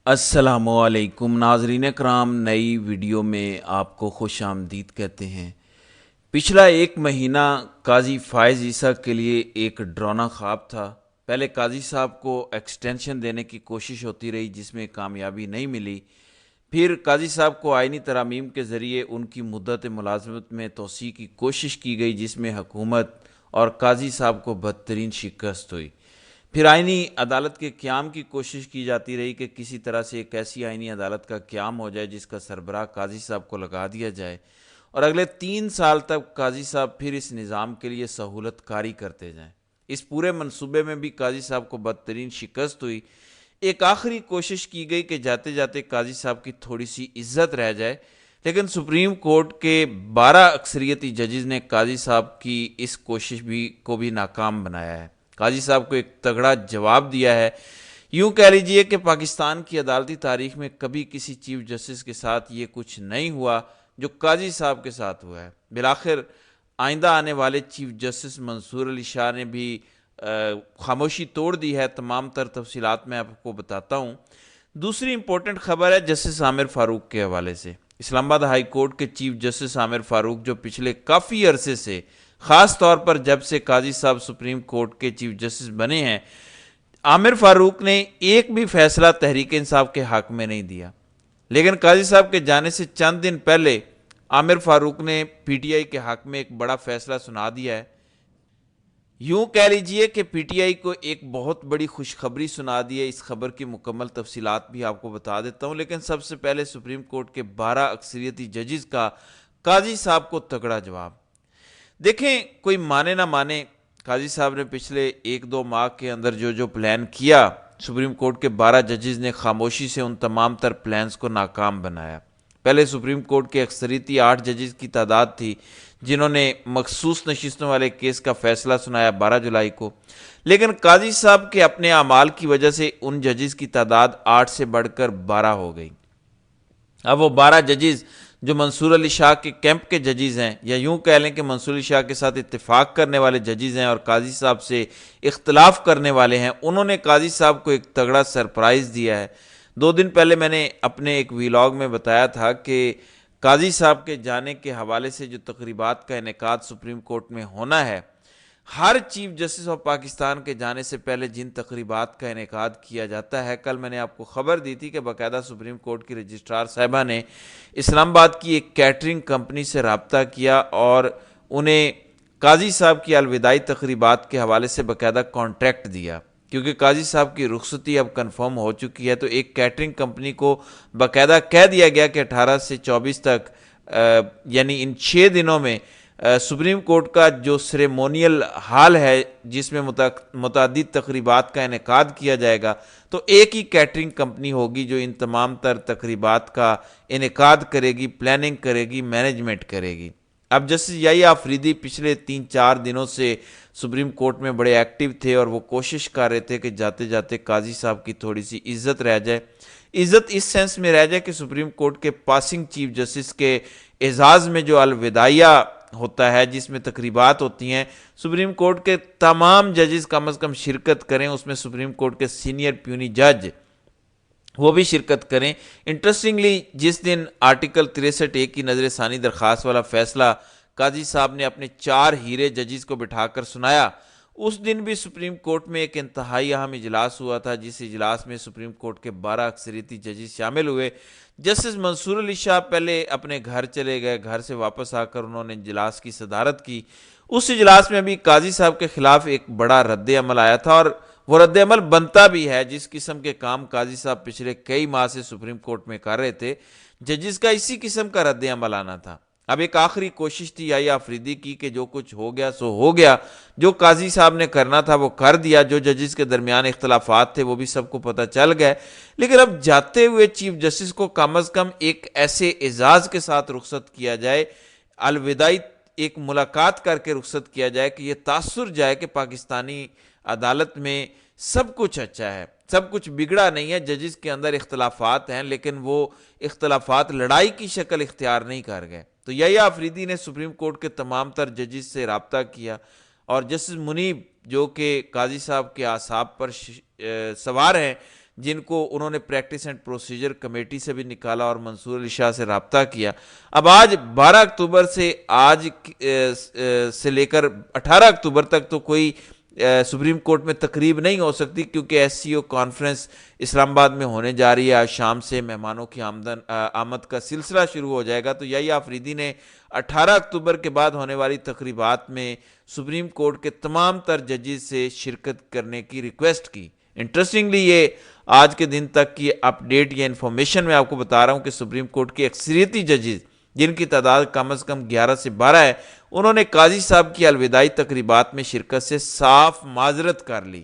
السلام علیکم ناظرین کرام، نئی ویڈیو میں آپ کو خوش آمدید کہتے ہیں۔ پچھلا ایک مہینہ قاضی فائز عیسیٰ کے لیے ایک ڈراؤنا خواب تھا۔ پہلے قاضی صاحب کو ایکسٹینشن دینے کی کوشش ہوتی رہی جس میں کامیابی نہیں ملی، پھر قاضی صاحب کو آئینی ترامیم کے ذریعے ان کی مدت ملازمت میں توسیع کی کوشش کی گئی جس میں حکومت اور قاضی صاحب کو بدترین شکست ہوئی۔ پھر آئینی عدالت کے قیام کی کوشش کی جاتی رہی کہ کسی طرح سے ایک ایسی آئینی عدالت کا قیام ہو جائے جس کا سربراہ قاضی صاحب کو لگا دیا جائے، اور اگلے 3 سال تک قاضی صاحب پھر اس نظام کے لیے سہولت کاری کرتے جائیں۔ اس پورے منصوبے میں بھی قاضی صاحب کو بدترین شکست ہوئی۔ ایک آخری کوشش کی گئی کہ جاتے جاتے قاضی صاحب کی تھوڑی سی عزت رہ جائے، لیکن سپریم کورٹ کے 12 اکثریتی ججز نے قاضی صاحب کی اس کوشش کو بھی ناکام بنایا ہے۔ قاضی صاحب کو ایک تگڑا جواب دیا ہے۔ یوں کہہ لیجئے کہ پاکستان کی عدالتی تاریخ میں کبھی کسی چیف جسٹس کے ساتھ یہ کچھ نہیں ہوا جو قاضی صاحب کے ساتھ ہوا ہے۔ بالآخر آئندہ آنے والے چیف جسٹس منصور علی شاہ نے بھی خاموشی توڑ دی ہے۔ تمام تر تفصیلات میں آپ کو بتاتا ہوں۔ دوسری امپورٹنٹ خبر ہے جسٹس عامر فاروق کے حوالے سے۔ اسلام آباد ہائی کورٹ کے چیف جسٹس عامر فاروق جو پچھلے کافی عرصے سے، خاص طور پر جب سے قاضی صاحب سپریم کورٹ کے چیف جسٹس بنے ہیں، عامر فاروق نے ایک بھی فیصلہ تحریک انصاف کے حق میں نہیں دیا، لیکن قاضی صاحب کے جانے سے چند دن پہلے عامر فاروق نے پی ٹی آئی کے حق میں ایک بڑا فیصلہ سنا دیا ہے۔ یوں کہہ لیجئے کہ پی ٹی آئی کو ایک بہت بڑی خوشخبری سنا دی ہے۔ اس خبر کی مکمل تفصیلات بھی آپ کو بتا دیتا ہوں، لیکن سب سے پہلے سپریم کورٹ کے 12 اکثریتی ججز کا قاضی صاحب کو تگڑا جواب۔ دیکھیں، کوئی مانے نہ مانے، قاضی صاحب نے پچھلے 1-2 ماہ کے اندر جو پلان کیا، سپریم کورٹ کے 12 ججز نے خاموشی سے ان تمام تر پلانز کو ناکام بنایا۔ پہلے سپریم کورٹ کے اکثریتی 8 ججز کی تعداد تھی جنہوں نے مخصوص نشستوں والے کیس کا فیصلہ سنایا 12 جولائی کو، لیکن قاضی صاحب کے اپنے اعمال کی وجہ سے ان ججز کی تعداد 8 سے بڑھ کر 12 ہو گئی۔ اب وہ 12 ججز جو منصور علی شاہ کے کیمپ کے ججز ہیں، یا یوں کہہ لیں کہ منصور علی شاہ کے ساتھ اتفاق کرنے والے ججز ہیں اور قاضی صاحب سے اختلاف کرنے والے ہیں، انہوں نے قاضی صاحب کو ایک تگڑا سرپرائز دیا ہے۔ 2 دن پہلے میں نے اپنے ایک ویلاگ میں بتایا تھا کہ قاضی صاحب کے جانے کے حوالے سے جو تقریبات کا انعقاد سپریم کورٹ میں ہونا ہے، ہر چیف جسٹس آف پاکستان کے جانے سے پہلے جن تقریبات کا انعقاد کیا جاتا ہے، کل میں نے آپ کو خبر دی تھی کہ باقاعدہ سپریم کورٹ کی رجسٹرار صاحبہ نے اسلام آباد کی ایک کیٹرنگ کمپنی سے رابطہ کیا اور انہیں قاضی صاحب کی الوداعی تقریبات کے حوالے سے باقاعدہ کانٹریکٹ دیا، کیونکہ قاضی صاحب کی رخصتی اب کنفرم ہو چکی ہے۔ تو ایک کیٹرنگ کمپنی کو باقاعدہ کہہ دیا گیا کہ 18 سے 24 تک یعنی ان 6 دنوں میں سپریم کورٹ کا جو سیریمونیل ہال ہے جس میں متعدد تقریبات کا انعقاد کیا جائے گا، تو ایک ہی کیٹرنگ کمپنی ہوگی جو ان تمام تر تقریبات کا انعقاد کرے گی، پلاننگ کرے گی، مینجمنٹ کرے گی۔ اب جسٹس یحییٰ آفریدی پچھلے 3-4 دنوں سے سپریم کورٹ میں بڑے ایکٹیو تھے اور وہ کوشش کر رہے تھے کہ جاتے جاتے قاضی صاحب کی تھوڑی سی عزت رہ جائے۔ عزت اس سینس میں رہ جائے کہ سپریم کورٹ کے پاسنگ چیف جسٹس کے اعزاز میں جو الوداعیہ ہوتا ہے، جس میں تقریبات ہوتی ہیں، سپریم کورٹ کے تمام ججز کم از کم شرکت کریں، اس میں سپریم کورٹ کے سینئر پیونی جج وہ بھی شرکت کریں۔ انٹرسٹنگلی، جس دن آرٹیکل 63(1) کی نظر ثانی درخواست والا فیصلہ قاضی صاحب نے اپنے 4 ہیرے ججز کو بٹھا کر سنایا، اس دن بھی سپریم کورٹ میں ایک انتہائی اہم اجلاس ہوا تھا، جس اجلاس میں سپریم کورٹ کے 12 اکثریتی ججز شامل ہوئے۔ جسٹس منصور علی شاہ پہلے اپنے گھر چلے گئے، گھر سے واپس آ کر انہوں نے اجلاس کی صدارت کی۔ اس اجلاس میں بھی قاضی صاحب کے خلاف ایک بڑا رد عمل آیا تھا، اور وہ رد عمل بنتا بھی ہے۔ جس قسم کے کام قاضی صاحب پچھلے کئی ماہ سے سپریم کورٹ میں کر رہے تھے، ججز کا اسی قسم کا رد عمل آنا تھا۔ اب ایک آخری کوشش تھی یحییٰ آفریدی کی کہ جو کچھ ہو گیا سو ہو گیا، جو قاضی صاحب نے کرنا تھا وہ کر دیا، جو ججز کے درمیان اختلافات تھے وہ بھی سب کو پتہ چل گئے، لیکن اب جاتے ہوئے چیف جسٹس کو کم از کم ایک ایسے اعزاز کے ساتھ رخصت کیا جائے، الوداعی ایک ملاقات کر کے رخصت کیا جائے کہ یہ تاثر جائے کہ پاکستانی عدالت میں سب کچھ اچھا ہے، سب کچھ بگڑا نہیں ہے۔ ججز کے اندر اختلافات ہیں لیکن وہ اختلافات لڑائی کی شکل اختیار نہیں کر گئے۔ تو یحییٰ آفریدی نے سپریم کورٹ کے تمام تر ججز سے رابطہ کیا، اور جسٹس منیب جو کہ قاضی صاحب کے اعصاب پر سوار ہیں، جن کو انہوں نے پریکٹس اینڈ پروسیجر کمیٹی سے بھی نکالا اور منصور علی شاہ سے رابطہ کیا۔ اب آج 12 اکتوبر سے آج سے لے کر 18 اکتوبر تک تو کوئی سپریم کورٹ میں تقریب نہیں ہو سکتی، کیونکہ ایس سی او کانفرنس اسلام آباد میں ہونے جا رہی ہے۔ آج شام سے مہمانوں کی آمد کا سلسلہ شروع ہو جائے گا، تو یحییٰ آفریدی نے 18 اکتوبر کے بعد ہونے والی تقریبات میں سپریم کورٹ کے تمام تر ججز سے شرکت کرنے کی ریکویسٹ کی۔ انٹرسٹنگلی یہ آج کے دن تک کی اپ ڈیٹ یا انفارمیشن میں آپ کو بتا رہا ہوں کہ سپریم کورٹ کے اکثریتی ججز، جن کی تعداد کم از کم 11 سے 12 ہے، انہوں نے قاضی صاحب کی الوداعی تقریبات میں شرکت سے صاف معذرت کر لی۔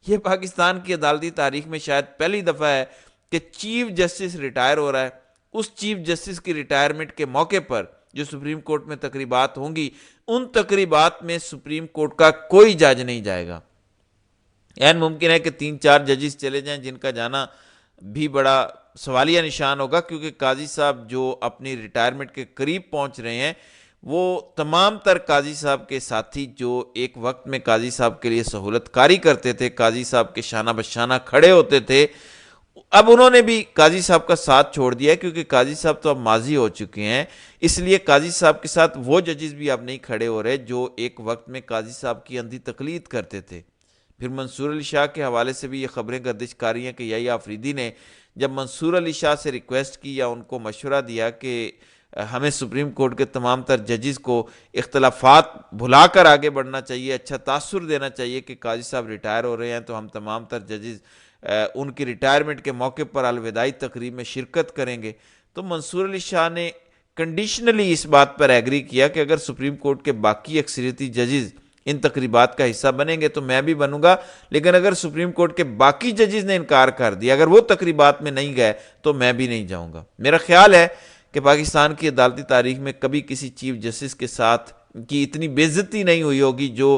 یہ پاکستان کی عدالتی تاریخ میں شاید پہلی دفعہ ہے کہ چیف جسٹس ریٹائر ہو رہا ہے۔ اس چیف جسٹس کی ریٹائرمنٹ کے موقع پر جو سپریم کورٹ میں تقریبات ہوں گی، ان تقریبات میں سپریم کورٹ کا کوئی جج نہیں جائے گا۔ ممکن ہے کہ 3-4 ججز چلے جائیں، جن کا جانا بھی بڑا سوالیہ نشان ہوگا، کیونکہ قاضی صاحب جو اپنی ریٹائرمنٹ کے قریب پہنچ رہے ہیں، وہ تمام تر قاضی صاحب کے ساتھی جو ایک وقت میں قاضی صاحب کے لیے سہولت کاری کرتے تھے، قاضی صاحب کے شانہ بشانہ کھڑے ہوتے تھے، اب انہوں نے بھی قاضی صاحب کا ساتھ چھوڑ دیا ہے، کیونکہ قاضی صاحب تو اب ماضی ہو چکے ہیں۔ اس لیے قاضی صاحب کے ساتھ وہ ججز بھی اب نہیں کھڑے ہو رہے جو ایک وقت میں قاضی صاحب کی اندھی تقلید کرتے تھے۔ پھر منصور علی شاہ کے حوالے سے بھی یہ خبریں گردش کاری ہیں کہ یحییٰ آفریدی نے جب منصور علی شاہ سے ریکویسٹ کی یا ان کو مشورہ دیا کہ ہمیں سپریم کورٹ کے تمام تر ججز کو اختلافات بھلا کر آگے بڑھنا چاہیے، اچھا تاثر دینا چاہیے کہ قاضی صاحب ریٹائر ہو رہے ہیں، تو ہم تمام تر ججز ان کی ریٹائرمنٹ کے موقع پر الوداعی تقریب میں شرکت کریں گے، تو منصور علی شاہ نے کنڈیشنلی اس بات پر ایگری کیا کہ اگر سپریم کورٹ کے باقی اکثریتی ججز ان تقریبات کا حصہ بنیں گے تو میں بھی بنوں گا، لیکن اگر سپریم کورٹ کے باقی ججز نے انکار کر دیا، اگر وہ تقریبات میں نہیں گئے تو میں بھی نہیں جاؤں گا۔ میرا خیال ہے کہ پاکستان کی عدالتی تاریخ میں کبھی کسی چیف جسٹس کے ساتھ کی اتنی بے عزتی نہیں ہوئی ہوگی جو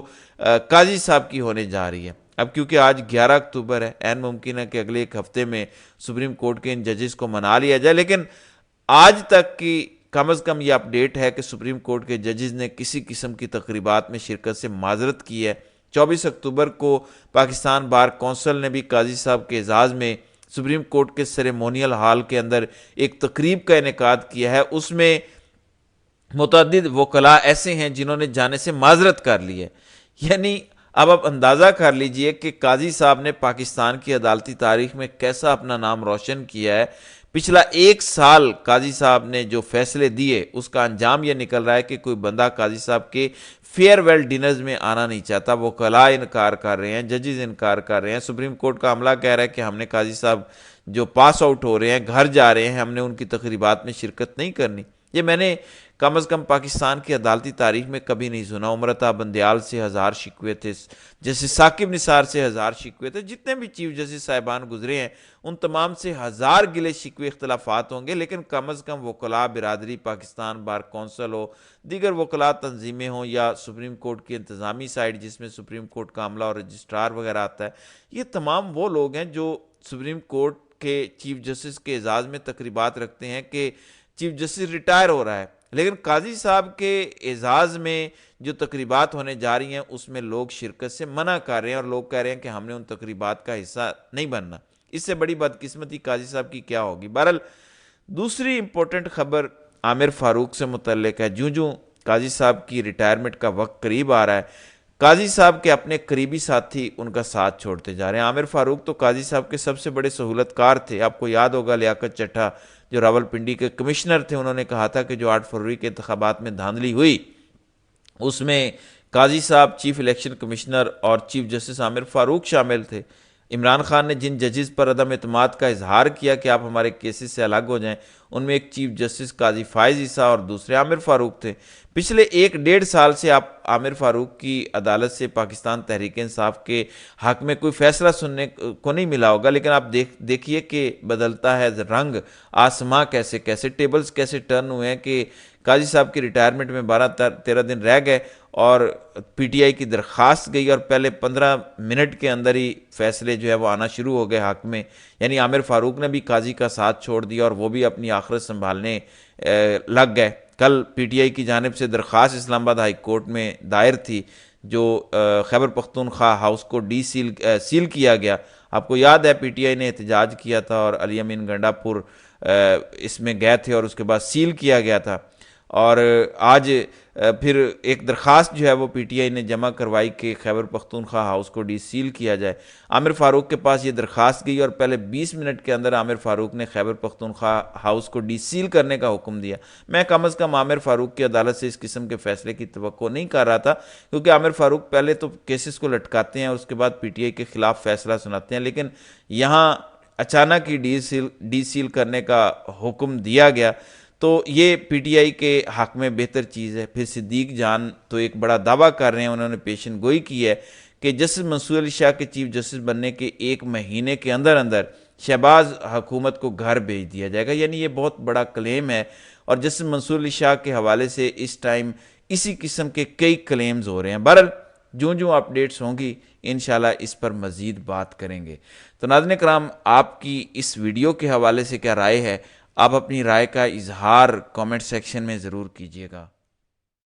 قاضی صاحب کی ہونے جا رہی ہے۔ اب کیونکہ آج 11 اکتوبر ہے، ممکن ہے کہ اگلے ایک ہفتے میں سپریم کورٹ کے ان ججز کو منا لیا جائے، لیکن آج تک کی کم از کم یہ اپڈیٹ ہے کہ سپریم کورٹ کے ججز نے کسی قسم کی تقریبات میں شرکت سے معذرت کی ہے۔ 24 اکتوبر کو پاکستان بار کونسل نے بھی قاضی صاحب کے اعزاز میں سپریم کورٹ کے سیریمونیل ہال کے اندر ایک تقریب کا انعقاد کیا ہے۔ اس میں متعدد وکلاء ایسے ہیں جنہوں نے جانے سے معذرت کر لی ہے۔ یعنی اب آپ اندازہ کر لیجئے کہ قاضی صاحب نے پاکستان کی عدالتی تاریخ میں کیسا اپنا نام روشن کیا ہے۔ پچھلا 1 سال قاضی صاحب نے جو فیصلے دیے، اس کا انجام یہ نکل رہا ہے کہ کوئی بندہ قاضی صاحب کے فیئر ویل ڈنرز میں آنا نہیں چاہتا، وکلاء انکار کر رہے ہیں، ججز انکار کر رہے ہیں، سپریم کورٹ کا عملہ کہہ رہا ہے کہ ہم نے قاضی صاحب جو پاس آؤٹ ہو رہے ہیں، گھر جا رہے ہیں، ہم نے ان کی تقریبات میں شرکت نہیں کرنی۔ یہ میں نے کم از کم پاکستان کی عدالتی تاریخ میں کبھی نہیں سنا۔ امرتا بندیال سے 1000 شکوے تھے، جیسے ثاقب نثار سے 1000 شکوے تھے، جتنے بھی چیف جسٹس صاحبان گزرے ہیں ان تمام سے 1000 گلے شکوے اختلافات ہوں گے، لیکن کم از کم وکلاء برادری، پاکستان بار کونسل ہو، دیگر وکلاء تنظیمیں ہوں، یا سپریم کورٹ کی انتظامی سائٹ جس میں سپریم کورٹ کا عملہ اور رجسٹرار وغیرہ آتا ہے، یہ تمام وہ لوگ ہیں جو سپریم کورٹ کے چیف جسٹس کے اعزاز میں تقریبات رکھتے ہیں کہ چیف جسٹس ریٹائر ہو رہا ہے، لیکن قاضی صاحب کے اعزاز میں جو تقریبات ہونے جا رہی ہیں اس میں لوگ شرکت سے منع کر رہے ہیں، اور لوگ کہہ رہے ہیں کہ ہم نے ان تقریبات کا حصہ نہیں بننا۔ اس سے بڑی بدقسمتی قاضی صاحب کی کیا ہوگی؟ بہرحال دوسری امپورٹنٹ خبر عامر فاروق سے متعلق ہے۔ جوں قاضی صاحب کی ریٹائرمنٹ کا وقت قریب آ رہا ہے، قاضی صاحب کے اپنے قریبی ساتھی ان کا ساتھ چھوڑتے جا رہے ہیں۔ عامر فاروق تو قاضی صاحب کے سب سے بڑے سہولت کار تھے۔ آپ کو یاد ہوگا لیاقت چٹھا جو راولپنڈی کے کمشنر تھے، انہوں نے کہا تھا کہ جو 8 فروری کے انتخابات میں دھاندلی ہوئی اس میں قاضی صاحب، چیف الیکشن کمشنر اور چیف جسٹس عامر فاروق شامل تھے۔ عمران خان نے جن ججز پر عدم اعتماد کا اظہار کیا کہ آپ ہمارے کیسز سے الگ ہو جائیں، ان میں ایک چیف جسٹس قاضی فائز عیسیٰ اور دوسرے عامر فاروق تھے۔ پچھلے 1-1.5 سال سے آپ عامر فاروق کی عدالت سے پاکستان تحریک انصاف کے حق میں کوئی فیصلہ سننے کو نہیں ملا ہوگا، لیکن آپ دیکھیے کہ بدلتا ہے رنگ آسماں، کیسے کیسے ٹیبلز کیسے ٹرن ہوئے ہیں کہ قاضی صاحب کی ریٹائرمنٹ میں 12-13 دن رہ گئے اور پی ٹی آئی کی درخواست گئی اور پہلے 15 منٹ کے اندر ہی فیصلے جو ہے وہ آنا شروع ہو گئے حق میں۔ یعنی عامر فاروق نے بھی قاضی کا ساتھ چھوڑ دیا اور وہ بھی اپنی آخرت سنبھالنے لگ گئے۔ کل پی ٹی آئی کی جانب سے درخواست اسلام آباد ہائی کورٹ میں دائر تھی جو خیبر پختونخوا ہاؤس کو سیل کیا گیا۔ آپ کو یاد ہے پی ٹی آئی نے احتجاج کیا تھا اور علی امین گنڈا پور اس میں گئے تھے اور اس کے بعد سیل کیا گیا تھا، اور آج پھر ایک درخواست جو ہے وہ پی ٹی آئی نے جمع کروائی کہ خیبر پختونخوا ہاؤس کو ڈی سیل کیا جائے۔ عامر فاروق کے پاس یہ درخواست گئی اور پہلے 20 منٹ کے اندر عامر فاروق نے خیبر پختونخوا ہاؤس کو ڈی سیل کرنے کا حکم دیا۔ میں کم از کم عامر فاروق کی عدالت سے اس قسم کے فیصلے کی توقع نہیں کر رہا تھا، کیونکہ عامر فاروق پہلے تو کیسز کو لٹکاتے ہیں اور اس کے بعد پی ٹی آئی کے خلاف فیصلہ سناتے ہیں، لیکن یہاں اچانک ہی ڈی سیل کرنے کا حکم دیا گیا، تو یہ پی ٹی آئی کے حق میں بہتر چیز ہے۔ پھر صدیق جان تو ایک بڑا دعویٰ کر رہے ہیں، انہوں نے پیشن گوئی کی ہے کہ جسٹس منصور علی شاہ کے چیف جسٹس بننے کے 1 مہینے کے اندر شہباز حکومت کو گھر بھیج دیا جائے گا، یعنی یہ بہت بڑا کلیم ہے، اور جسٹس منصور علی شاہ کے حوالے سے اس ٹائم اسی قسم کے کئی کلیمز ہو رہے ہیں۔ بہرحال جو اپڈیٹس ہوں گی انشاءاللہ اس پر مزید بات کریں گے۔ تو ناظرین کرام، آپ کی اس ویڈیو کے حوالے سے کیا رائے ہے؟ آپ اپنی رائے کا اظہار کامنٹ سیکشن میں ضرور کیجیے گا۔